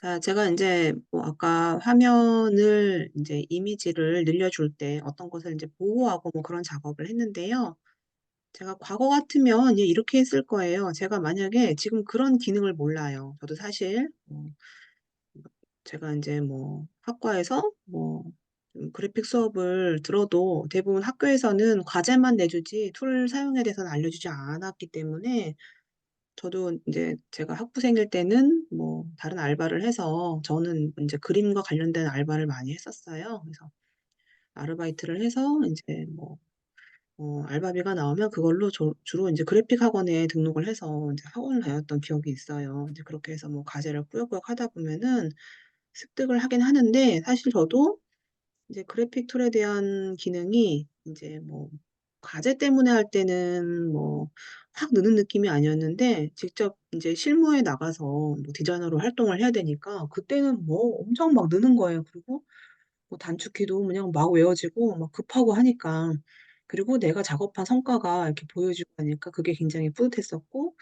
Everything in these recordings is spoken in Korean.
자, 제가 인제 뭐 아까 화면을 인제 이미지를 늘려줄 때 어떤 것을 인제 보호하고 뭐 그런 작업을 했는데요. 제가 과거 같으면 이렇게 했을 거예요. 제가 만약에 지금 그런 기능을 몰라요. 저도 사실 제가 인제 뭐 학과에서 그래픽 수업을 들어도 대부분 학교에서는 과제만 내주지 툴 사용에 대해서는 알려주지 않았기 때문에 저도 인제 제가 학부생일 때는 뭐 다른 알바를 해서 저는 인제 그림과 관련된 알바를 많이 했었어요. 그래서 아르바이트를 해서 인제 알바비가 나오면 그걸로 주로 인제 그래픽 학원에 등록을 해서 인제 학원을 다녔던 기억이 있어요. 인제 그렇게 해서 뭐 과제를 꾸역꾸역 하다 보면은 습득을 하긴 하는데 사실 저도 이제 그래픽 툴에 대한 기능이 인제 과제 때문에 할 때는 확 느는 느낌이 아니었는데 직접 인제 실무에 나가서 디자이너로 활동을 해야 되니까 그때는 엄청 막 느는 거예요. 그리고 단축키도 그냥 막 외워지고 막 급하고 하니까. 그리고 내가 작업한 성과가 이렇게 보여지고 하니까 그게 굉장히 뿌듯했었고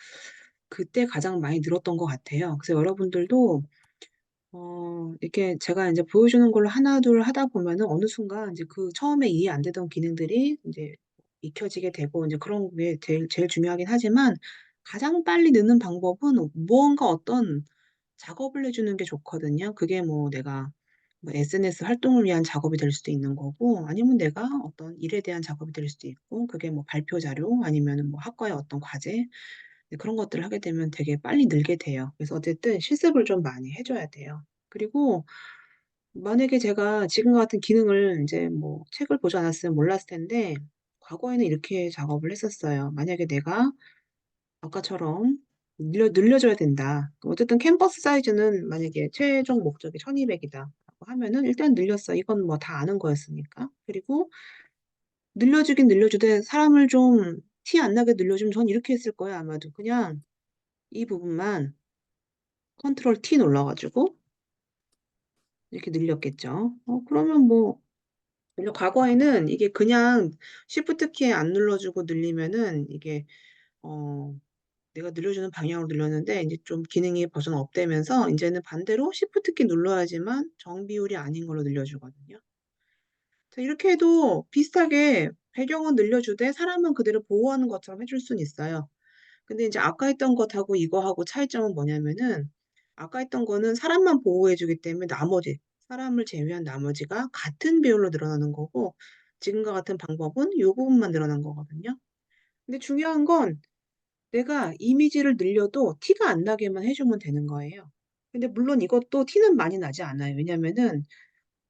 그때 가장 많이 늘었던 것 같아요. 그래서 여러분들도 이렇게 제가 인제 보여주는 걸로 하나둘 하다 보면은 어느 순간 이제 그 처음에 이해 안 되던 기능들이 인제 익혀지게 되고 인제 그런 게 제일 중요하긴 하지만 가장 빨리 느는 방법은 무언가 어떤 작업을 해 주는 게 좋거든요. 그게 내가 SNS 활동을 위한 작업이 될 수도 있는 거고 아니면 내가 어떤 일에 대한 작업이 될 수도 있고 그게 발표 자료 아니면은 학과의 어떤 과제 그런 것들을 하게 되면 되게 빨리 늘게 돼요. 그래서 어쨌든 실습을 좀 많이 해 줘야 돼요. 그리고 만약에 제가 지금과 같은 기능을 인제 책을 보지 않았으면 몰랐을 텐데 과거에는 이렇게 작업을 했었어요. 만약에 내가 아까처럼 늘려줘야 된다. 어쨌든 캔버스 사이즈는 만약에 최종 목적이 1200 이다라고 하면은 일단 늘렸어. 이건 다 아는 거였으니까. 그리고 늘려주긴 늘려주되 사람을 좀 티 안 나게 늘려주면 전 이렇게 했을 거예요 아마도. 그냥 이 부분만 컨트롤 T 눌러 가지고 이렇게 늘렸겠죠. 그러면 근데 과거에는 이게 그냥 쉬프트 키 안 눌러주고 늘리면은 이게 어 내가 늘려주는 방향으로 늘렸는데 인제 좀 기능이 버전 업되면서 인제는 반대로 쉬프트 키 눌러야지만 정비율이 아닌 걸로 늘려주거든요. 자, 이렇게 해도 비슷하게 배경은 늘려주되 사람은 그대로 보호하는 것처럼 해줄 수는 있어요. 근데 인제 아까 했던 것하고 이거하고 차이점은 뭐냐면은 아까 했던 거는 사람만 보호해 주기 때문에 나머지 사람을 제외한 나머지가 같은 비율로 늘어나는 거고 지금과 같은 방법은 요 부분만 늘어난 거거든요. 근데 중요한 건 내가 이미지를 늘려도 티가 안 나게만 해 주면 되는 거예요. 근데 물론 이것도 티는 많이 나지 않아요. 왜냐면은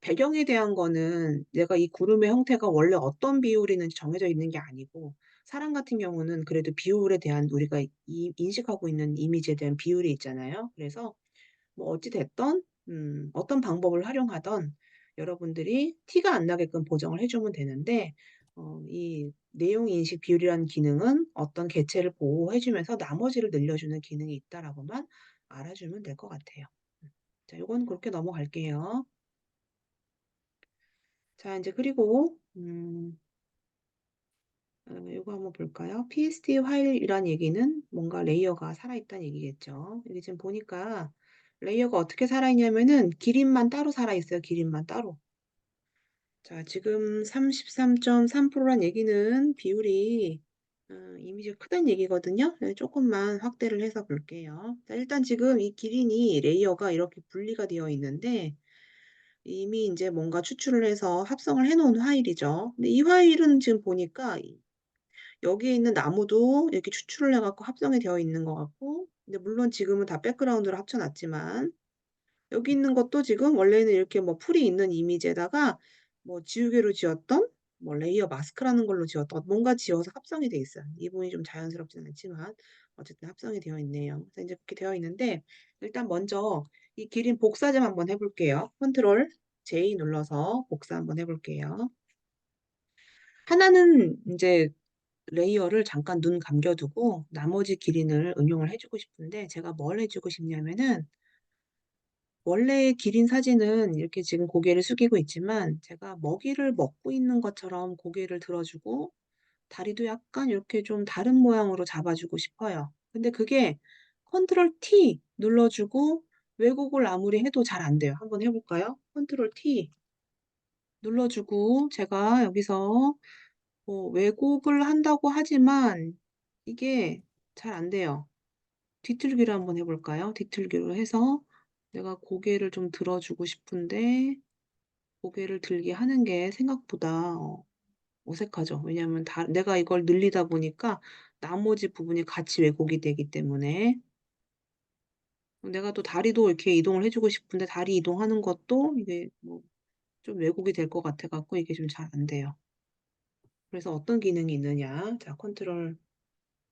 배경에 대한 거는 내가 이 구름의 형태가 원래 어떤 비율이는지 정해져 있는 게 아니고 사람 같은 경우는 그래도 비율에 대한 우리가 인식하고 있는 이미지에 대한 비율이 있잖아요. 그래서 어찌 됐든 어떤 방법을 활용하든 여러분들이 티가 안 나게끔 보정을 해 주면 되는데 이 내용 인식 비율이라는 기능은 어떤 개체를 보호해 주면서 나머지를 늘려주는 기능이 있다라고만 알아주면 될 것 같아요. 자, 요거는 그렇게 넘어갈게요. 자, 인제 그리고 요거 한번 볼까요? PSD 화일이란 얘기는 뭔가 레이어가 살아있다는 얘기겠죠. 여기 지금 보니까 레이어가 어떻게 살아있냐면은 기린만 따로 살아있어요, 기린만 따로. 자, 지금 33.3% 란 얘기는 비율이 이미지가 크다는 얘기거든요. 네, 쪼끔만 확대를 해서 볼게요. 자, 일단 지금 이 기린이 레이어가 이렇게 분리가 되어 있는데 이미 인제 뭔가 추출을 해서 합성을 해 놓은 화일이죠. 근데 이 화일은 지금 보니까 여기에 있는 나무도 이렇게 추출을 해 갖고 합성이 되어 있는 것 같고 근데 물론 지금은 다 백그라운드로 합쳐 놨지만 여기 있는 것도 지금 원래는 이렇게 풀이 있는 이미지에다가 지우개로 지었던 레이어 마스크라는 걸로 지었던 뭔가 지어서 합성이 돼 있어요. 이 부분이 좀 자연스럽지는 않지만 어쨌든 합성이 되어 있네요. 그래서 인제 그렇게 되어 있는데 일단 먼저 이 기린 복사 좀 한번 해 볼게요. 컨트롤 J 눌러서 복사 한번 해 볼게요. 하나는 인제 레이어를 잠깐 눈 감겨 두고 나머지 기린을 응용을 해 주고 싶은데 제가 뭘 해 주고 싶냐면은 원래의 기린 사진은 이렇게 지금 고개를 숙이고 있지만 제가 먹이를 먹고 있는 것처럼 고개를 들어 주고 다리도 약간 이렇게 좀 다른 모양으로 잡아 주고 싶어요. 근데 그게 컨트롤 T 눌러 주고 왜곡을 아무리 해도 잘 안 돼요. 한번 해볼까요? 컨트롤 T 눌러주고 제가 여기서 왜곡을 한다고 하지만 이게 잘 안 돼요. 뒤틀기를 한번 해볼까요? 뒤틀기로 해서 내가 고개를 좀 들어주고 싶은데 고개를 들게 하는 게 생각보다 어색하죠. 왜냐하면 내가 이걸 늘리다 보니까 나머지 부분이 같이 왜곡이 되기 때문에 내가 또 다리도 이렇게 이동을 해주고 싶은데 다리 이동하는 것도 이게 뭐 좀 왜곡이 될 것 같아 갖고 이게 좀 잘 안 돼요. 그래서 어떤 기능이 있느냐? 자, 컨트롤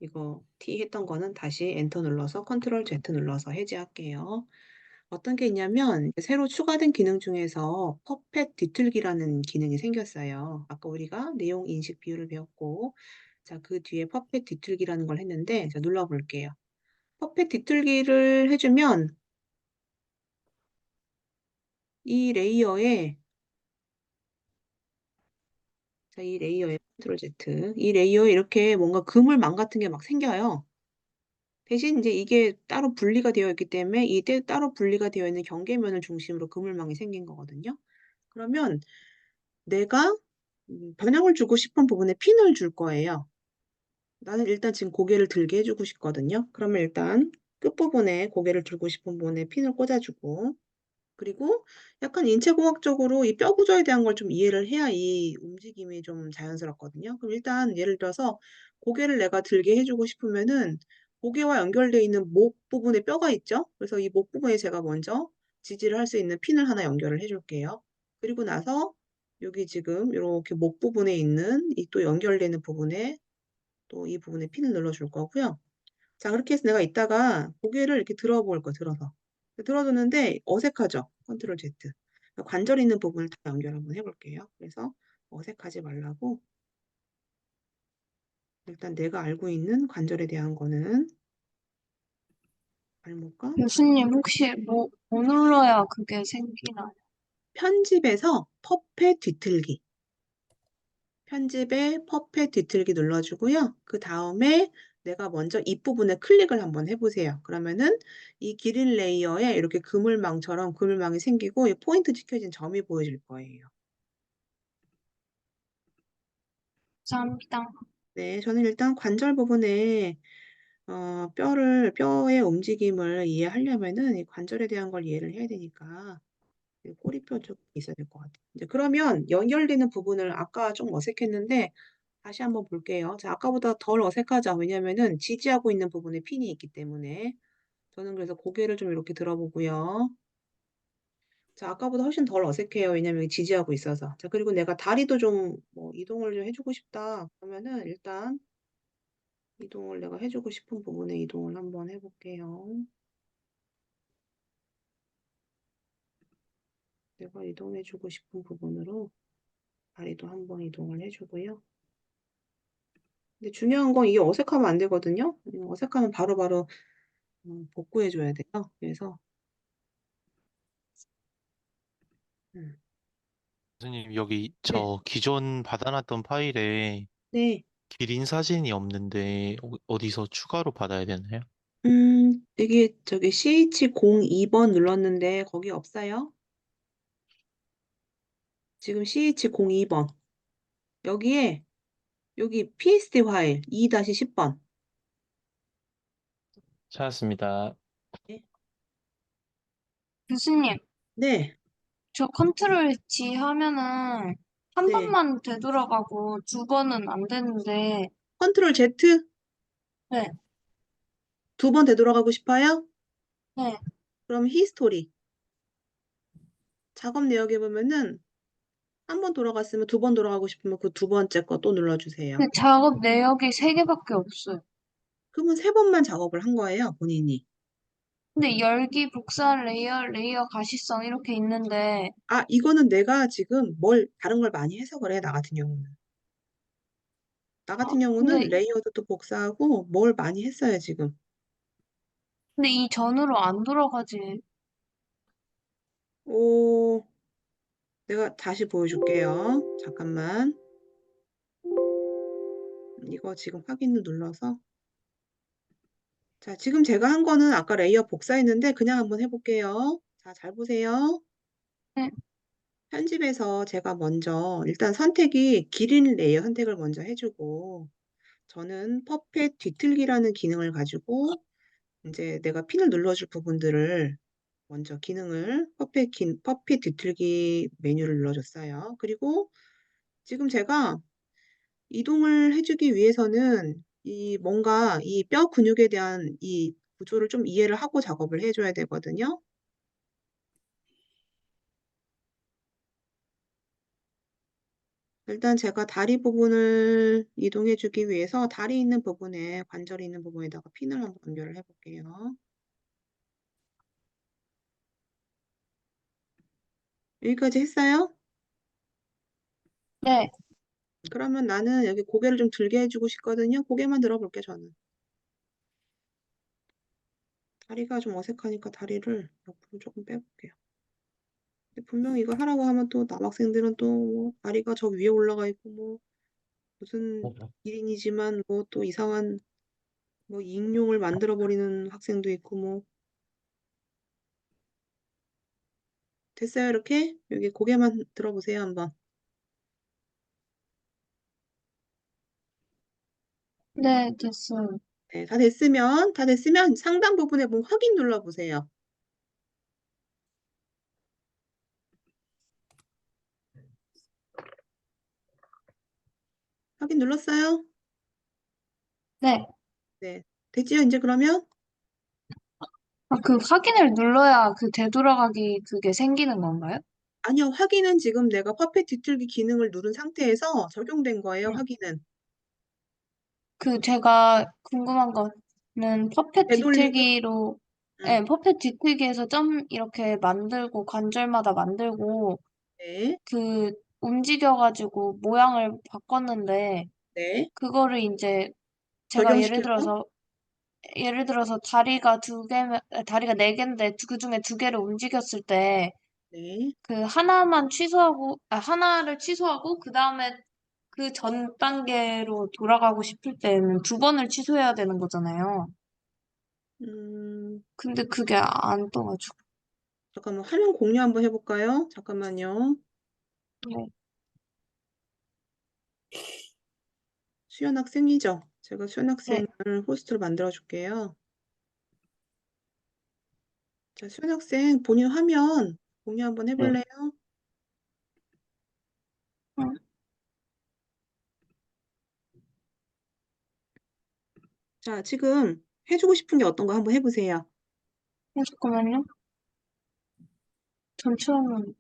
이거 T 했던 거는 다시 엔터 눌러서 컨트롤 Z 눌러서 해제할게요. 어떤 게 있냐면 새로 추가된 기능 중에서 퍼펫 뒤틀기라는 기능이 생겼어요. 아까 우리가 내용 인식 비율을 배웠고 자, 그 뒤에 퍼펫 뒤틀기라는 걸 했는데 자, 눌러볼게요. 퍼펫 뒤틀기를 해주면 이 레이어에 자, 이 레이어에 컨트롤 Z 이 레이어에 이렇게 뭔가 그물망 같은 게 막 생겨요. 대신 이제 이게 따로 분리가 되어 있기 때문에 이때 따로 분리가 되어 있는 경계면을 중심으로 그물망이 생긴 거거든요. 그러면 내가 변형을 주고 싶은 부분에 핀을 줄 거예요. 나는 일단 지금 고개를 들게 해주고 싶거든요. 그러면 일단 끝부분에 고개를 들고 싶은 부분에 핀을 꽂아주고 그리고 약간 인체공학적으로 이 뼈 구조에 대한 걸 좀 이해를 해야 이 움직임이 좀 자연스럽거든요. 그럼 일단 예를 들어서 고개를 내가 들게 해주고 싶으면은 고개와 연결되어 있는 목 부분에 뼈가 있죠? 그래서 이 목 부분에 제가 먼저 지지를 할 수 있는 핀을 하나 연결을 해줄게요. 그리고 나서 여기 지금 이렇게 목 부분에 있는 이 또 연결되는 부분에 또 이 부분에 핀을 눌러줄 거고요. 자, 그렇게 해서 내가 이따가 고개를 이렇게 들어볼 거야, 들어서. 들어주는데 어색하죠? 컨트롤 Z. 관절 있는 부분을 다 연결 한번 해볼게요. 그래서 어색하지 말라고 일단 내가 알고 있는 관절에 대한 거는 발목과 교수님 혹시 뭐 눌러야 그게 생기나요? 편집에서 퍼펫 뒤틀기. 편집에 퍼펫 뒤틀기 눌러주고요. 그 다음에 내가 먼저 이 부분에 클릭을 한번 해보세요. 그러면은 이 기린 레이어에 이렇게 그물망처럼 그물망이 생기고 이 포인트 찍혀진 점이 보여질 거예요. 감사합니다. 네, 저는 일단 관절 부분에 뼈의 움직임을 이해하려면은 이 관절에 대한 걸 이해를 해야 되니까 이 꼬리뼈 쪽 있어야 될 것 같아요. 이제 그러면 연결되는 부분을 아까 좀 어색했는데 다시 한번 볼게요. 자, 아까보다 덜 어색하죠? 왜냐면은 지지하고 있는 부분에 핀이 있기 때문에 저는 그래서 고개를 좀 이렇게 들어보고요. 자, 아까보다 훨씬 덜 어색해요. 왜냐면 여기 지지하고 있어서. 자, 그리고 내가 다리도 좀 뭐 이동을 좀 해주고 싶다. 그러면은 일단 이동을 내가 해주고 싶은 부분에 이동을 한번 해볼게요. 내가 이동해주고 싶은 부분으로 다리도 한번 이동을 해주고요. 근데 중요한 건 이게 어색하면 안 되거든요. 어색하면 바로바로 복구해줘야 돼요. 그래서 음, 교수님, 여기 네, 저 기존 받아놨던 파일에 네. 기린 사진이 없는데 어디서 추가로 받아야 되나요? 이게 저기 CH02번 눌렀는데 거기 없어요? 지금 CH02번 여기에 여기 PSD 파일 2-10번 찾았습니다. 네, 교수님, 네, 저 컨트롤 G 하면은 한 네. 번만 되돌아가고 두 번은 안 되는데, 컨트롤 Z 네, 2번 되돌아가고 싶어요? 네. 그럼 히스토리 작업 내역에 보면은 한 번 돌아갔으면 2번 돌아가고 싶으면 그 두 번째 거 또 눌러주세요. 근데 작업 내역이 세 개밖에 없어요. 그러면 3번만 작업을 한 거예요, 본인이. 근데 열기, 복사, 레이어 가시성 이렇게 있는데, 아, 이거는 내가 지금 다른 걸 많이 해서 그래, 나 같은 경우는. 나 같은 경우는 근데, 레이어드도 또 복사하고 뭘 많이 했어요, 지금. 근데 이 전으로 안 돌아가지. 오, 내가 다시 보여줄게요. 잠깐만. 이거 지금 확인을 눌러서 자, 지금 제가 한 거는 아까 레이어 복사했는데 그냥 한번 해볼게요. 자, 잘 보세요. 네, 편집에서 제가 먼저 일단 선택이 기린 레이어 선택을 먼저 해주고 저는 퍼펫 뒤틀기라는 기능을 가지고 이제 내가 핀을 눌러줄 부분들을 먼저 기능을 퍼펫 뒤틀기 메뉴를 눌러줬어요. 그리고 지금 제가 이동을 해주기 위해서는 이 뭔가 이 뼈 근육에 대한 이 구조를 좀 이해를 하고 작업을 해줘야 되거든요. 일단 제가 다리 부분을 이동해주기 위해서 다리 있는 부분에 관절이 있는 부분에다가 핀을 한번 연결을 해볼게요. 여기까지 했어요? 네, 그러면 나는 여기 고개를 좀 들게 해주고 싶거든요. 고개만 들어볼게, 저는. 다리가 좀 어색하니까 다리를 옆으로 조금 빼볼게요. 근데 분명히 이거 하라고 하면 또 남학생들은 또뭐 다리가 저 위에 올라가 있고 뭐 무슨 1인이지만 뭐 또 이상한 뭐 익룡을 만들어 버리는 학생도 있고 뭐 됐어요, 이렇게? 여기 고개만 들어보세요, 한번. 네, 됐어요. 네, 다 됐으면 상단 부분에 보면 확인 눌러보세요. 확인 눌렀어요? 네. 네. 됐지요, 이제 그러면? 아, 그 확인을 눌러야 그 되돌아가기 그게 생기는 건가요? 아니요, 확인은 지금 내가 퍼펫 뒤틀기 기능을 누른 상태에서 적용된 거예요, 네. 확인은. 그 제가 궁금한 거는 퍼펫 되돌리기? 뒤틀기로, 응. 예, 퍼펫 뒤틀기에서 점 이렇게 만들고 관절마다 만들고 네, 그 움직여가지고 모양을 바꿨는데 네. 그거를 이제 제가 적용시켜서? 예를 들어서 다리가 두 개면 다리가 네 개인데 그 중에 두 개를 움직였을 때 네. 그 하나를 취소하고 그 다음에 그 전 단계로 돌아가고 싶을 때는 두 번을 취소해야 되는 거잖아요. 음, 근데 그게 안 떠가지고. 잠깐만, 화면 공유 한번 해볼까요? 잠깐만요. 네, 수연 학생이죠? 제가 수연 네, 학생을 호스트로 만들어 줄게요. 자, 수연 학생 본인 화면 공유 한번 네. 해볼래요? 응, 자, 지금 해주고 싶은 게 어떤 거 한번 해보세요. 잠깐만요. 전체화면.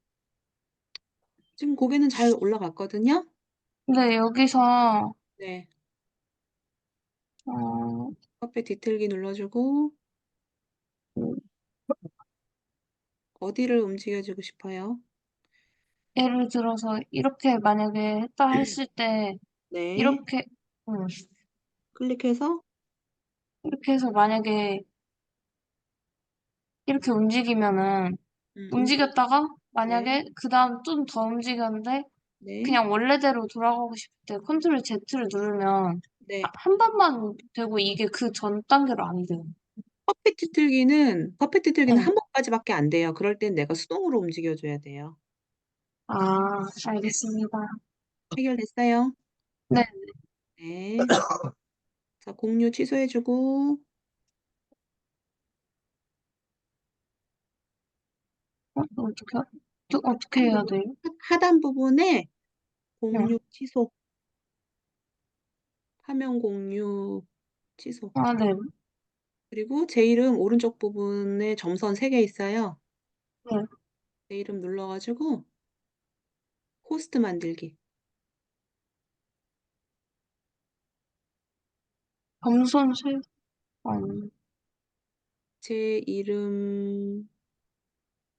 지금 고개는 잘 올라갔거든요? 네, 여기서, 네. 어, 커피 뒤틀기 눌러주고, 어디를 움직여주고 싶어요? 예를 들어서 이렇게 만약에 했다 했을 때, 네. 이렇게, 음, 클릭해서, 이렇게 해서 만약에 이렇게 움직이면은, 움직여. 움직였다가 네. 만약에 그 다음 좀 더 움직였는데 네. 그냥 원래대로 돌아가고 싶을 때 컨트롤 Z를 누르면 네. 한 번만 되고 이게 그 전 단계로 안 돼요. 퍼펙트 틀기는 네. 한 번까지밖에 안 돼요. 그럴 땐 내가 수동으로 움직여줘야 돼요. 아, 알겠습니다. 해결됐어요? 네. 네. 자, 공유 취소해주고, 어떻게 해야 돼요? 하단 부분에 네. 공유 취소, 화면 공유 취소. 아, 네. 그리고 제 이름 오른쪽 부분에 점선 3개 있어요. 네. 제 이름 눌러가지고 호스트 만들기. 검선실? 아, 제 이름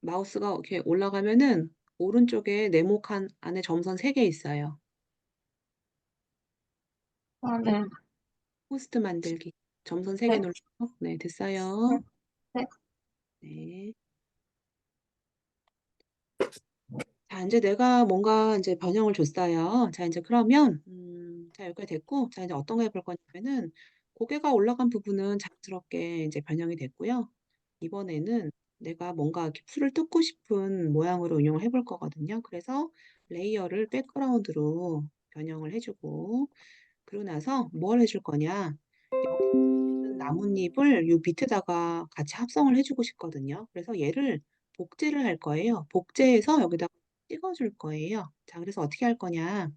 마우스가 이렇게 올라가면은 오른쪽에 네모칸 안에 점선 3개 있어요. 아, 네. 호스트 만들기. 점선 3개 네. 눌러서 네, 네. 됐어요. 네. 네. 자, 이제 내가 뭔가 이제 변형을 줬어요. 자, 이제 그러면 자, 여기까지 됐고, 자, 이제 어떤 거 해볼 거냐면은 고개가 올라간 부분은 자연스럽게 이제 변형이 됐고요. 이번에는 내가 뭔가 이렇게 풀을 뜯고 싶은 모양으로 응용을 해볼 거거든요. 그래서 레이어를 백그라운드로 변형을 해주고, 그러고 나서 뭘 해줄 거냐. 여기 있는 나뭇잎을 요 밑에다가 같이 합성을 해주고 싶거든요. 그래서 얘를 복제를 할 거예요. 복제해서 여기다가 찍어줄 거예요. 자, 그래서 어떻게 할 거냐.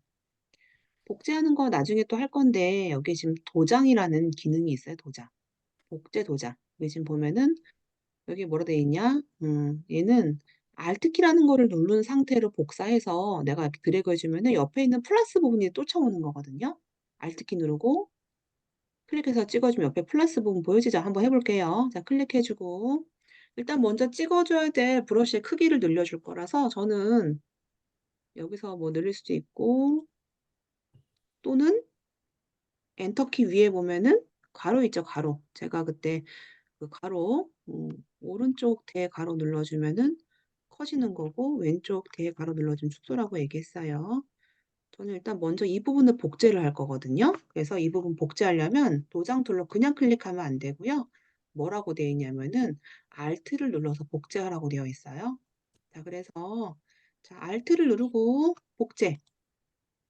복제하는 거 나중에 또 할 건데, 여기 지금 도장이라는 기능이 있어요. 도장. 복제 도장. 여기 지금 보면은, 여기 뭐로 돼 있냐? 얘는 Alt키라는 거를 누른 상태로 복사해서 내가 이렇게 드래그 해주면은 옆에 있는 플러스 부분이 쫓아오는 거거든요. Alt키 누르고, 클릭해서 찍어주면 옆에 플러스 부분 보여지죠? 한번 해볼게요. 자, 클릭해주고. 일단 먼저 찍어줘야 될 브러쉬의 크기를 늘려줄 거라서 저는 여기서 뭐 늘릴 수도 있고, 또는 엔터키 위에 보면은 가로 있죠, 가로. 제가 그때 그 가로, 오른쪽 대가로 눌러주면은 커지는 거고, 왼쪽 대가로 눌러주면 축소라고 얘기했어요. 저는 일단 먼저 이 부분을 복제를 할 거거든요. 그래서 이 부분 복제하려면 도장 툴로 그냥 클릭하면 안 되고요. 뭐라고 되어 있냐면은 Alt를 눌러서 복제하라고 되어 있어요. 자, 그래서 자, Alt를 누르고 복제.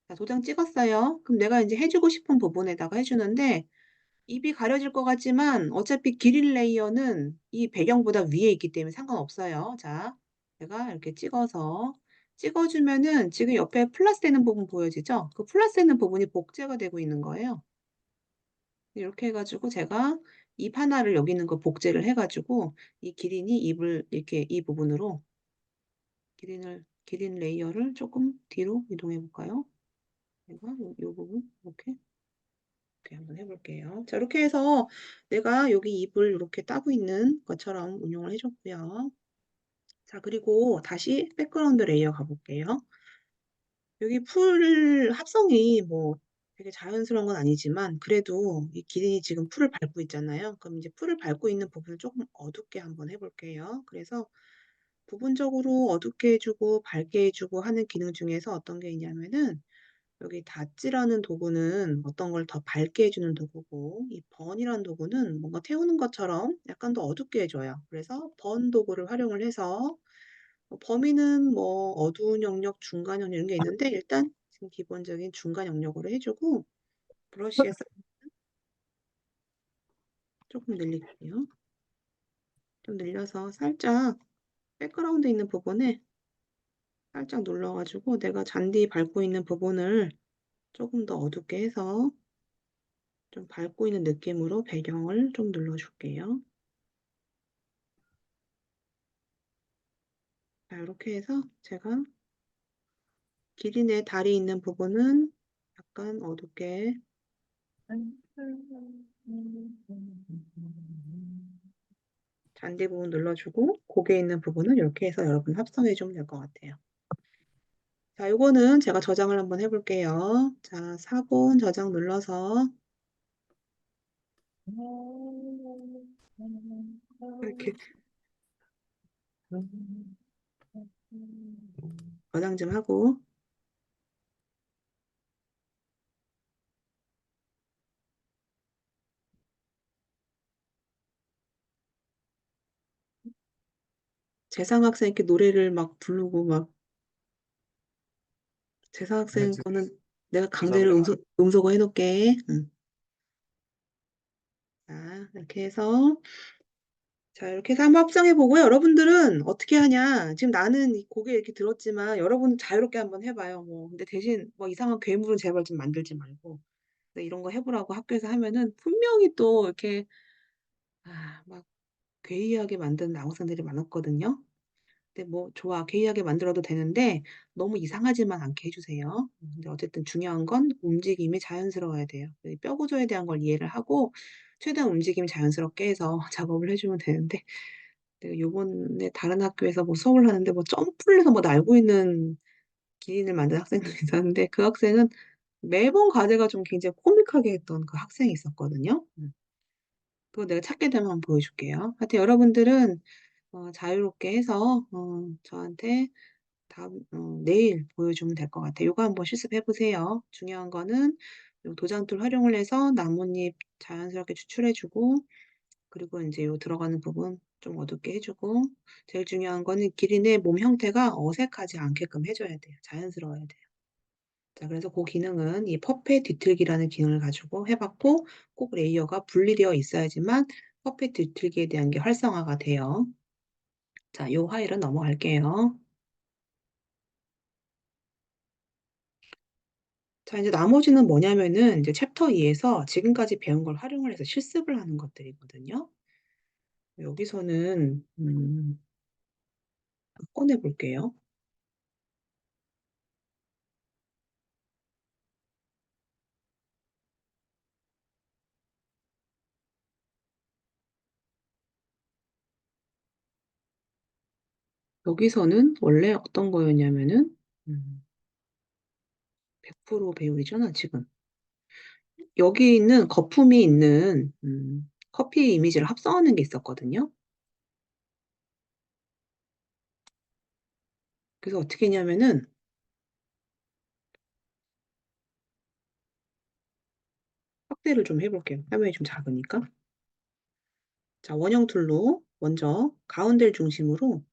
자, 도장 찍었어요. 그럼 내가 이제 해주고 싶은 부분에다가 해주는데 입이 가려질 것 같지만 어차피 기린 레이어는 이 배경보다 위에 있기 때문에 상관없어요. 자, 제가 이렇게 찍어서 찍어주면은 지금 옆에 플러스 되는 부분 보여지죠? 그 플러스 되는 부분이 복제가 되고 있는 거예요. 이렇게 해가지고 제가 입 하나를 여기 있는 거 복제를 해가지고 이 기린이 입을 이렇게 이 부분으로 기린 레이어를 조금 뒤로 이동해 볼까요? 제가 요 부분 이렇게 한번 해볼게요. 자, 이렇게 해서 내가 여기 입을 이렇게 따고 있는 것처럼 운용을 해줬고요. 자, 그리고 다시 백그라운드 레이어 가볼게요. 여기 풀 합성이 뭐 되게 자연스러운 건 아니지만 그래도 이 기린이 지금 풀을 밟고 있잖아요. 그럼 이제 풀을 밟고 있는 부분을 조금 어둡게 한번 해볼게요. 그래서 부분적으로 어둡게 해주고 밝게 해주고 하는 기능 중에서 어떤 게 있냐면은 여기 닷지라는 도구는 어떤 걸 더 밝게 해주는 도구고 이 번이라는 도구는 뭔가 태우는 것처럼 약간 더 어둡게 해줘요. 그래서 번 도구를 활용을 해서 범위는 뭐 어두운 영역, 중간 영역 이런 게 있는데 일단 지금 기본적인 중간 영역으로 해주고 브러쉬의 사이즈 조금 늘릴게요. 좀 늘려서 살짝 백그라운드 있는 부분에 살짝 눌러가지고 내가 잔디 밟고 있는 부분을 조금 더 어둡게 해서 좀 밟고 있는 느낌으로 배경을 좀 눌러줄게요. 자, 이렇게 해서 제가 기린의 다리 있는 부분은 약간 어둡게 잔디 부분 눌러주고 고개 있는 부분은 이렇게 해서 여러분 합성해 주면 될 것 같아요. 자, 이거는 제가 저장을 한번 해볼게요. 자, 4번 저장 눌러서 이렇게 저장 좀 하고 재상 학생 이렇게 노래를 막 부르고 막 재상 학생 거는 내가 강제로 음소거 해놓을게. 응. 자, 이렇게 해서 자, 이렇게 해서 한번 합성해 보고요. 여러분들은 어떻게 하냐? 지금 나는 이 고개 이렇게 들었지만 여러분은 자유롭게 한번 해봐요. 뭐 근데 대신 뭐 이상한 괴물은 제발 좀 만들지 말고 근데 이런 거 해보라고 학교에서 하면은 분명히 또 이렇게 막 괴이하게 만드는 남학생들이 많았거든요. 근데 뭐 좋아 괴이하게 만들어도 되는데 너무 이상하지만 않게 해주세요. 근데 어쨌든 중요한 건 움직임이 자연스러워야 돼요. 이 뼈 구조에 대한 걸 이해를 하고 최대한 움직임이 자연스럽게 해서 작업을 해주면 되는데 내가 요번에 다른 학교에서 뭐 수업을 하는데 뭐 점프를 해서 뭐 날고 있는 기린을 만든 학생도 있었는데 그 학생은 매번 과제가 좀 굉장히 코믹하게 했던 그 학생이 있었거든요. 그거 내가 찾게 되면 한번 보여줄게요. 하여튼 여러분들은 자유롭게 해서 저한테 내일 보여주면 될 것 같아요. 이거 한번 실습해 보세요. 중요한 거는 요 도장툴 활용을 해서 나뭇잎 자연스럽게 추출해주고, 그리고 이제 요 들어가는 부분 좀 어둡게 해주고, 제일 중요한 거는 기린의 몸 형태가 어색하지 않게끔 해줘야 돼요. 자연스러워야 돼요. 자, 그래서 그 기능은 이 퍼펫 뒤틀기라는 기능을 가지고 해봤고, 꼭 레이어가 분리되어 있어야지만 퍼펫 뒤틀기에 대한 게 활성화가 돼요. 자, 요 파일은 넘어갈게요. 자, 이제 나머지는 뭐냐면은 이제 챕터 2에서 지금까지 배운 걸 활용을 해서 실습을 하는 것들이거든요. 여기서는 꺼내 볼게요. 여기서는 원래 어떤 거였냐면은 100% 배율이잖아, 지금. 여기 있는 거품이 있는 커피 이미지를 합성하는 게 있었거든요. 그래서 어떻게 했냐면은 확대를 좀 해 볼게요. 화면이 좀 작으니까. 자, 원형 툴로 먼저 가운데를 중심으로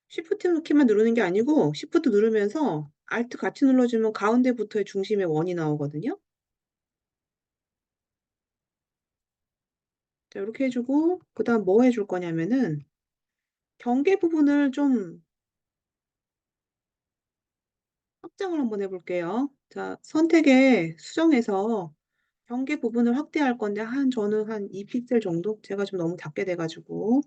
쉬프트 키만 누르는 게 아니고 쉬프트 누르면서 알트 같이 눌러주면 가운데부터의 중심의 원이 나오거든요. 자, 이렇게 해주고 그다음 뭐 해줄 거냐면은 경계 부분을 좀 확장을 한번 해볼게요. 자, 선택에 수정해서 경계 부분을 확대할 건데 저는 한 2픽셀 정도? 제가 좀 너무 작게 돼가지고.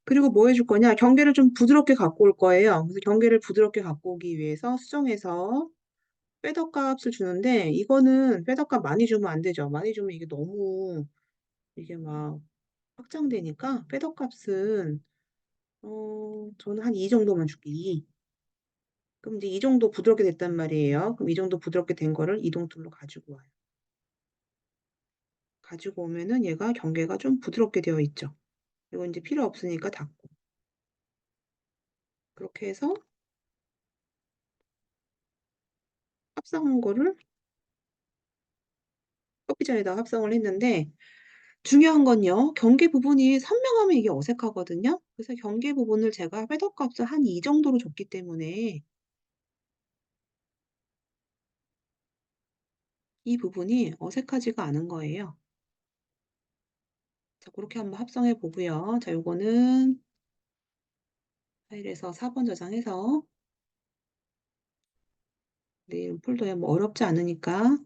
그리고 뭐 해줄 거냐? 경계를 좀 부드럽게 갖고 올 거예요. 그래서 경계를 부드럽게 갖고 오기 위해서 수정해서 패더 값을 주는데 이거는 패더 값 많이 주면 안 되죠. 많이 주면 이게 너무 이게 막 확장되니까 패더 값은 저는 한 2 정도만 줄게. 2. 그럼 이제 이 정도 부드럽게 됐단 말이에요. 그럼 이 정도 부드럽게 된 거를 이동 툴로 가지고 와요. 가지고 오면은 얘가 경계가 좀 부드럽게 되어 있죠. 이거 이제 필요 없으니까 닫고. 그렇게 해서 합성한 거를 커피잔에다 합성을 했는데 중요한 건요. 경계 부분이 선명하면 이게 어색하거든요. 그래서 경계 부분을 제가 패더 값을 한 2 정도로 줬기 때문에 이 부분이 어색하지가 않은 거예요. 자, 그렇게 한번 합성해 보고요. 자, 요거는 파일에서 4번 저장해서 내일 폴더에 뭐 어렵지 않으니까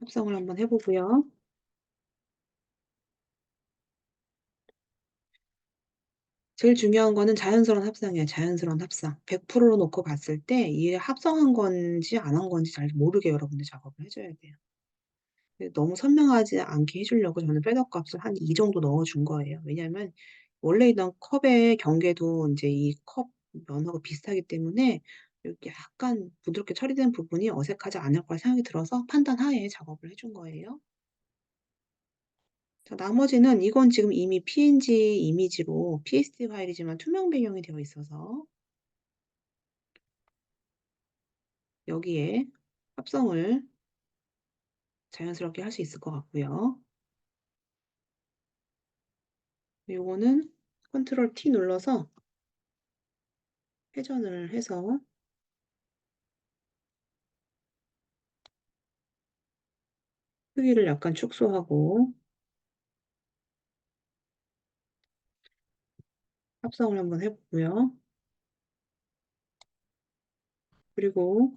합성을 한번 해 보고요. 제일 중요한 거는 자연스러운 합성이에요. 자연스러운 합성. 100%로 놓고 봤을 때 이게 합성한 건지 안 한 건지 잘 모르게 여러분들 작업을 해 줘야 돼요. 너무 선명하지 않게 해 주려고 저는 패더 값을 한 2 정도 넣어 준 거예요. 왜냐하면 원래 있던 컵의 경계도 인제 이 컵 면하고 비슷하기 때문에 이렇게 약간 부드럽게 처리된 부분이 어색하지 않을 거라 생각이 들어서 판단하에 작업을 해준 거예요. 자, 나머지는 이건 지금 이미 PNG 이미지로 PSD 파일이지만 투명 배경이 되어 있어서 여기에 합성을 자연스럽게 할 수 있을 것 같고요. 요거는 컨트롤 T 눌러서 회전을 해서 크기를 약간 축소하고 합성을 한번 해 보고요. 그리고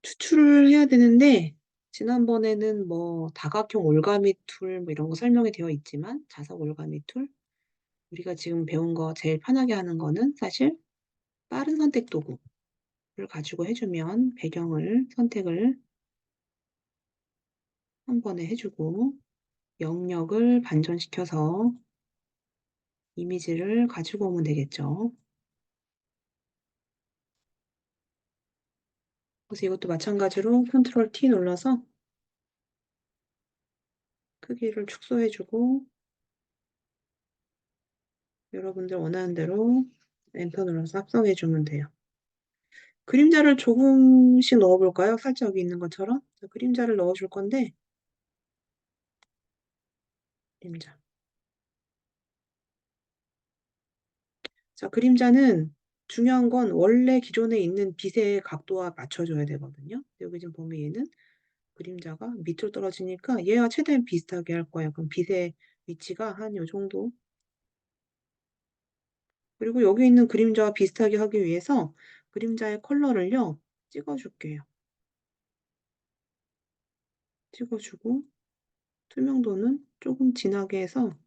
추출을 해야 되는데 지난번에는 뭐 다각형 올가미 툴 뭐 이런 거 설명이 되어 있지만 자석 올가미 툴 우리가 지금 배운 거 제일 편하게 하는 거는 사실 빠른 선택 도구를 가지고 해 주면 배경을 선택을 한 번에 해 주고 영역을 반전시켜서 이미지를 가지고 오면 되겠죠. 그래서 이것도 마찬가지로 컨트롤 T 눌러서 크기를 축소해 주고 여러분들 원하는 대로 엔터 눌러서 합성해주면 돼요. 그림자를 조금씩 넣어볼까요? 살짝 여기 있는 것처럼. 자, 그림자를 넣어줄 건데, 그림자. 자, 그림자는 중요한 건 원래 기존에 있는 빛의 각도와 맞춰줘야 되거든요. 여기 지금 보면 얘는 그림자가 밑으로 떨어지니까 얘와 최대한 비슷하게 할 거예요. 그럼 빛의 위치가 한 요 정도. 그리고 여기 있는 그림자와 비슷하게 하기 위해서 그림자의 컬러를요, 찍어줄게요. 찍어주고 투명도는 조금 진하게 해서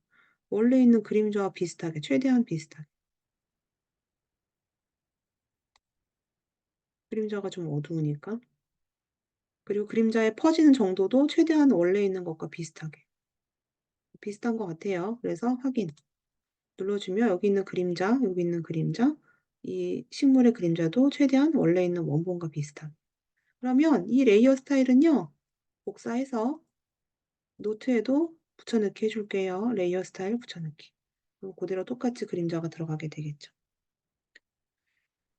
원래 있는 그림자와 비슷하게, 최대한 비슷하게. 그림자가 좀 어두우니까. 그리고 그림자의 퍼지는 정도도 최대한 원래 있는 것과 비슷하게. 비슷한 것 같아요. 그래서 확인. 눌러주면 여기 있는 그림자, 여기 있는 그림자, 이 식물의 그림자도 최대한 원래 있는 원본과 비슷하게. 그러면 이 레이어 스타일은요, 복사해서 노트에도 붙여넣기 해줄게요. 레이어 스타일 붙여넣기. 그럼 그대로 똑같이 그림자가 들어가게 되겠죠.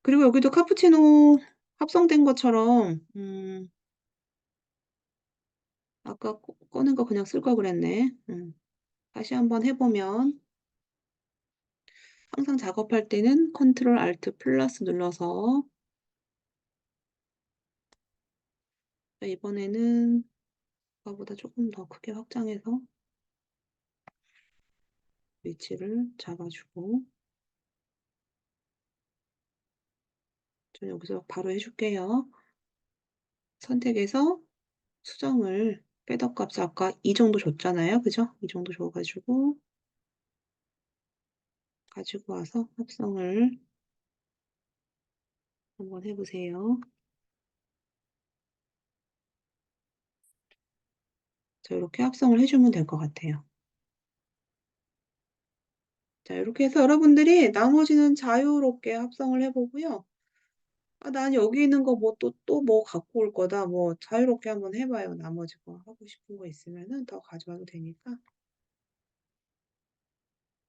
그리고 여기도 카푸치노 합성된 것처럼 아까 꺼낸 거 그냥 쓸 걸 그랬네. 다시 한번 해보면 항상 작업할 때는 컨트롤 알트 플러스 눌러서 이번에는 아까보다 조금 더 크게 확장해서 위치를 잡아주고 저 여기서 바로 해줄게요. 선택해서 수정을 셋업 값을 아까 이 정도 줬잖아요. 그죠? 이 정도 줘가지고 가지고 와서 합성을 한번 해보세요. 자, 이렇게 합성을 해주면 될 것 같아요. 자, 이렇게 해서 여러분들이 나머지는 자유롭게 합성을 해보고요. 아, 난 여기 있는 거 뭐 또 뭐 갖고 올 거다. 뭐 자유롭게 한번 해봐요. 나머지 거 하고 싶은 거 있으면은 더 가져와도 되니까.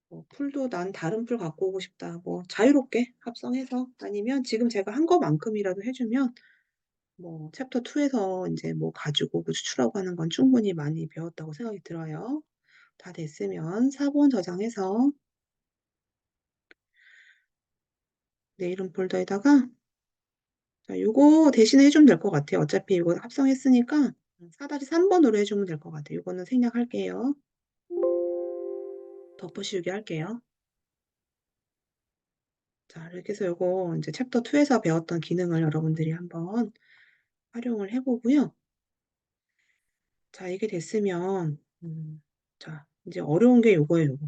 뭐 풀도 난 다른 풀 갖고 오고 싶다. 뭐 자유롭게 합성해서 아니면 지금 제가 한 거만큼이라도 해주면 뭐 챕터 2에서 이제 뭐 가지고 오고 추출하고 하는 건 충분히 많이 배웠다고 생각이 들어요. 다 됐으면 사본 저장해서 내 이름 폴더에다가 자, 요거 대신에 해주면 될 것 같아요. 어차피 이거 합성했으니까 4-3번으로 해주면 될 것 같아요. 이거는 생략할게요. 덮어씌우기 할게요. 자, 이렇게 해서 요거 이제 챕터 2에서 배웠던 기능을 여러분들이 한번 활용을 해보고요. 자, 이게 됐으면, 자, 이제 어려운 게 요거예요, 요거.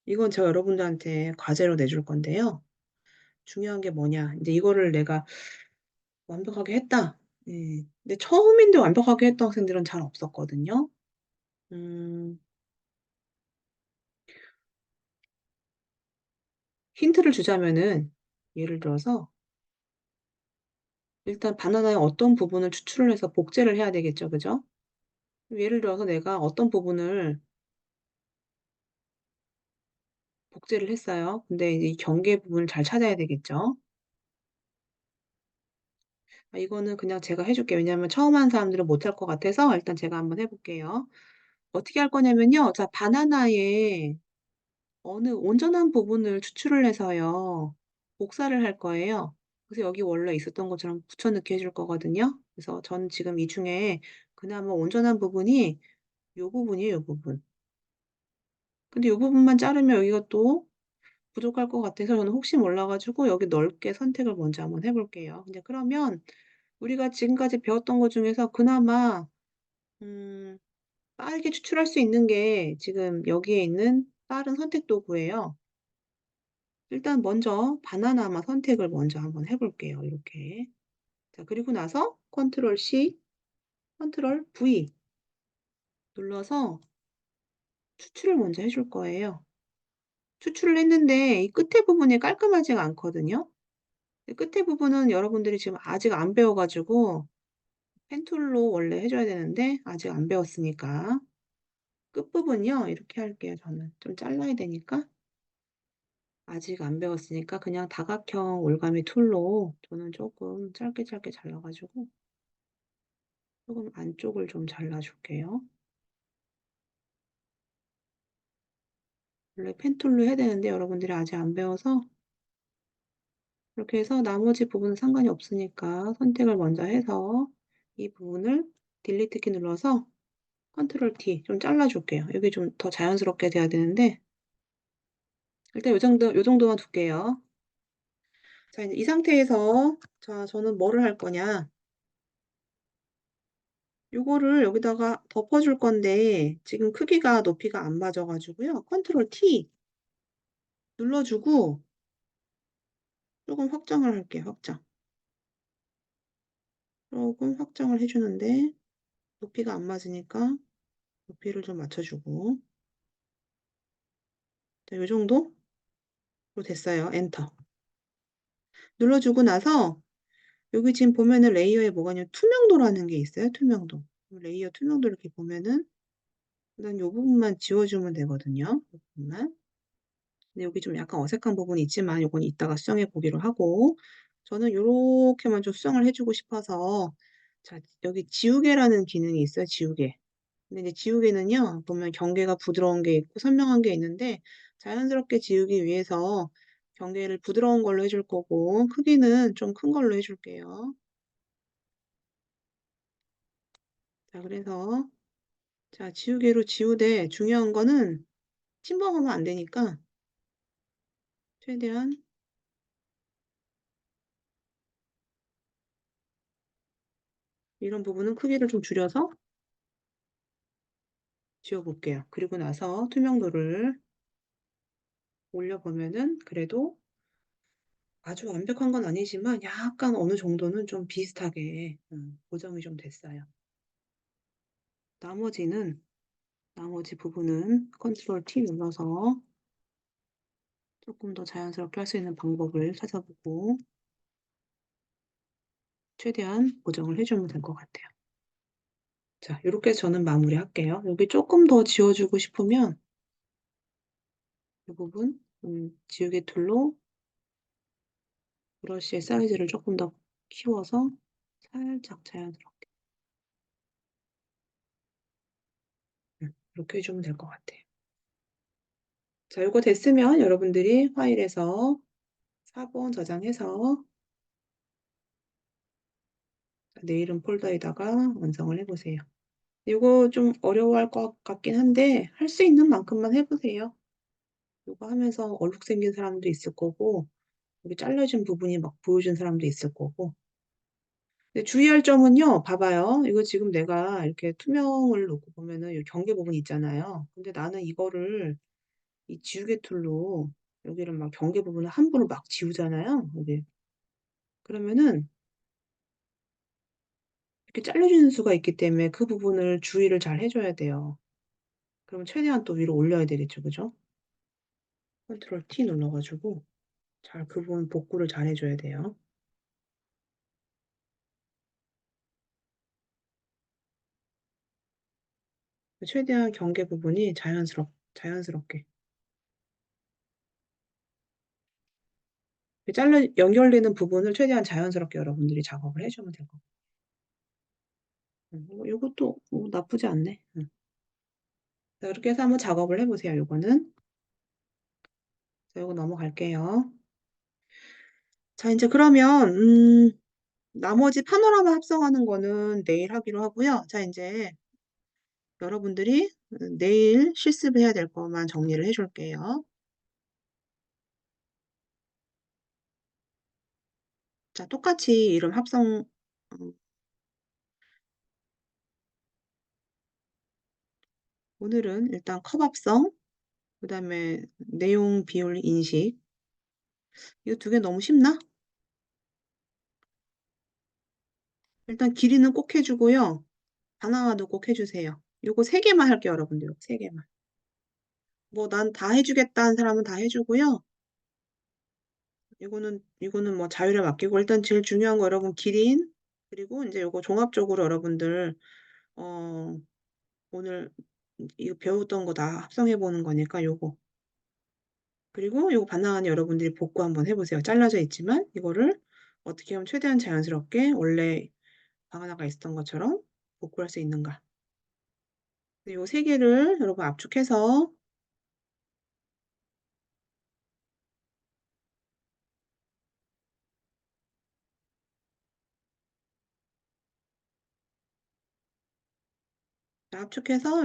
이건 제가 여러분들한테 과제로 내줄 건데요. 중요한 게 뭐냐. 이제 이거를 내가 완벽하게 했다. 예. 근데 처음인데 완벽하게 했던 학생들은 잘 없었거든요. 음, 힌트를 주자면은, 예를 들어서, 일단 바나나의 어떤 부분을 추출을 해서 복제를 해야 되겠죠, 그죠? 예를 들어서 내가 어떤 부분을 복제를 했어요. 근데 이제 이 경계 부분을 잘 찾아야 되겠죠. 아, 이거는 그냥 제가 해줄게요. 왜냐하면 처음 하는 사람들은 못할 것 같아서 일단 제가 한번 해볼게요. 어떻게 할 거냐면요. 자, 바나나의 어느 온전한 부분을 추출을 해서요. 복사를 할 거예요. 그래서 여기 원래 있었던 것처럼 붙여넣기 해줄 거거든요. 그래서 전 지금 이 중에 그나마 온전한 부분이 요 부분이에요. 요 부분. 근데 요 부분만 자르면 여기가 또 부족할 것 같아서 저는 혹시 몰라가지고 여기 넓게 선택을 먼저 한번 해볼게요. 근데 그러면 우리가 지금까지 배웠던 것 중에서 그나마 빠르게 추출할 수 있는 게 지금 여기에 있는 빠른 선택 도구예요. 일단 먼저 바나나만 선택을 먼저 한번 해볼게요. 이렇게. 자, 그리고 나서 컨트롤 C, 컨트롤 V 눌러서 추출을 먼저 해줄 거예요. 추출을 했는데 이 끝에 부분이 깔끔하지가 않거든요. 끝에 부분은 여러분들이 지금 아직 안 배워가지고 펜툴로 원래 해줘야 되는데 아직 안 배웠으니까 끝부분요. 이렇게 할게요. 저는 좀 잘라야 되니까 아직 안 배웠으니까 그냥 다각형 올가미 툴로 저는 조금 짧게 짧게 잘라가지고 조금 안쪽을 좀 잘라줄게요. 원래 펜툴로 해야 되는데 여러분들이 아직 안 배워서 이렇게 해서 나머지 부분은 상관이 없으니까 선택을 먼저 해서 이 부분을 딜리트 키 눌러서 컨트롤 T 좀 잘라줄게요. 여기 좀 더 자연스럽게 돼야 되는데 일단 요 정도만 둘게요. 자, 이제 이 상태에서 자, 저는 뭐를 할 거냐. 요거를 여기다가 덮어줄 건데 지금 크기가 높이가 안 맞아가지고요. 컨트롤 T 눌러주고 조금 확장을 할게요. 확장. 조금 확장을 해주는데 높이가 안 맞으니까 높이를 좀 맞춰주고 자, 요 정도로 됐어요. 엔터. 눌러주고 나서 여기 지금 보면은 레이어에 뭐가 있냐면 투명도라는 게 있어요. 투명도. 레이어 투명도 이렇게 보면은 일단 요 부분만 지워주면 되거든요. 요 부분만. 근데 여기 좀 약간 어색한 부분이 있지만 요건 이따가 수정해 보기로 하고 저는 요렇게만 좀 수정을 해주고 싶어서 자, 여기 지우개라는 기능이 있어요. 지우개. 근데 이제 지우개는요, 보면 경계가 부드러운 게 있고 선명한 게 있는데 자연스럽게 지우기 위해서 경계를 부드러운 걸로 해줄 거고 크기는 좀 큰 걸로 해줄게요. 자, 그래서 자, 지우개로 지우되 중요한 거는 침범하면 안 되니까 최대한 이런 부분은 크기를 좀 줄여서 지워볼게요. 그리고 나서 투명도를 올려보면은 그래도 아주 완벽한 건 아니지만 약간 어느 정도는 좀 비슷하게 고정이 좀 됐어요. 나머지 부분은 컨트롤 T 눌러서 조금 더 자연스럽게 할 수 있는 방법을 찾아보고 최대한 고정을 해주면 될 것 같아요. 자, 이렇게 저는 마무리할게요. 여기 조금 더 지워주고 싶으면 이 부분 지우개 툴로 브러쉬의 사이즈를 조금 더 키워서 살짝 자연스럽게 이렇게 해주면 될 것 같아요. 자, 이거 됐으면 여러분들이 파일에서 4번 저장해서 내일은 폴더에다가 완성을 해보세요. 이거 좀 어려워할 것 같긴 한데 할 수 있는 만큼만 해보세요. 이거 하면서 얼룩 생긴 사람도 있을 거고 여기 잘라진 부분이 막 보여준 사람도 있을 거고 근데 주의할 점은요. 봐봐요. 이거 지금 내가 이렇게 투명을 놓고 보면은 이 경계 부분 있잖아요. 근데 나는 이거를 이 지우개 툴로 여기를 막 경계 부분을 함부로 막 지우잖아요. 여기. 그러면은 이렇게 잘려지는 수가 있기 때문에 그 부분을 주의를 잘 해줘야 돼요. 그러면 최대한 또 위로 올려야 되겠죠. 그죠? 컨트롤 T 눌러가지고 잘 그 부분 복구를 잘 해줘야 돼요. 최대한 경계 부분이 자연스럽게. 연결되는 부분을 최대한 자연스럽게 여러분들이 작업을 해주면 될 것 같아요. 이것도 나쁘지 않네. 자, 이렇게 해서 한번 작업을 해보세요. 요거는. 자, 요거 넘어갈게요. 자, 이제 그러면, 나머지 파노라마 합성하는 거는 내일 하기로 하고요. 자, 이제 여러분들이 내일 실습해야 될 것만 정리를 해줄게요. 자, 똑같이 이름 합성, 오늘은 일단 컵 합성, 그 다음에 내용 비율 인식. 이거 두 개 너무 쉽나? 일단 길이는 꼭 해주고요. 바나나도 꼭 해주세요. 요거 세 개만 할게요, 여러분들. 요거 세 개만. 뭐 난 다 해주겠다는 사람은 다 해주고요. 이거는 뭐 자유를 맡기고 일단 제일 중요한 거 여러분 기린 그리고 이제 요거 종합적으로 여러분들 어 오늘 이거 배웠던 거 다 합성해 보는 거니까 요거 그리고 요 바나나는 여러분들이 복구 한번 해보세요. 잘라져 있지만 이거를 어떻게 하면 최대한 자연스럽게 원래 바나나가 있었던 것처럼 복구할 수 있는가. 요 세 개를 여러분 압축해서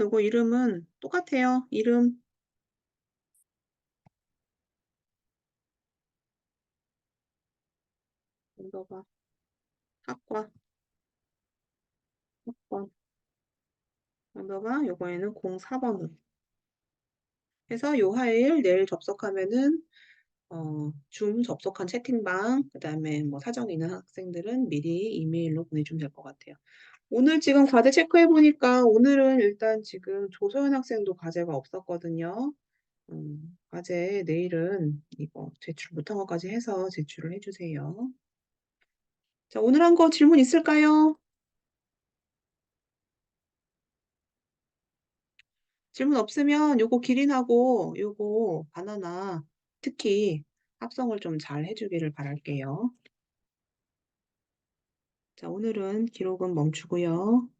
요거 이름은 똑같아요. 이름 넣어봐. 학과 넘버가 요거에는 04번으로 해서 요 파일 내일 접속하면은 줌 접속한 채팅방 그다음에 뭐 사정이 있는 학생들은 미리 이메일로 보내주면 될 것 같아요. 오늘 지금 과제 체크해 보니까 오늘은 일단 지금 조소연 학생도 과제가 없었거든요. 과제 내일은 이거 제출 못한 것까지 해서 제출을 해주세요. 자, 오늘 한 거 질문 있을까요? 질문 없으면 요거 기린하고 요거 바나나 특히 합성을 좀 잘 해주기를 바랄게요. 자, 오늘은 기록은 멈추고요.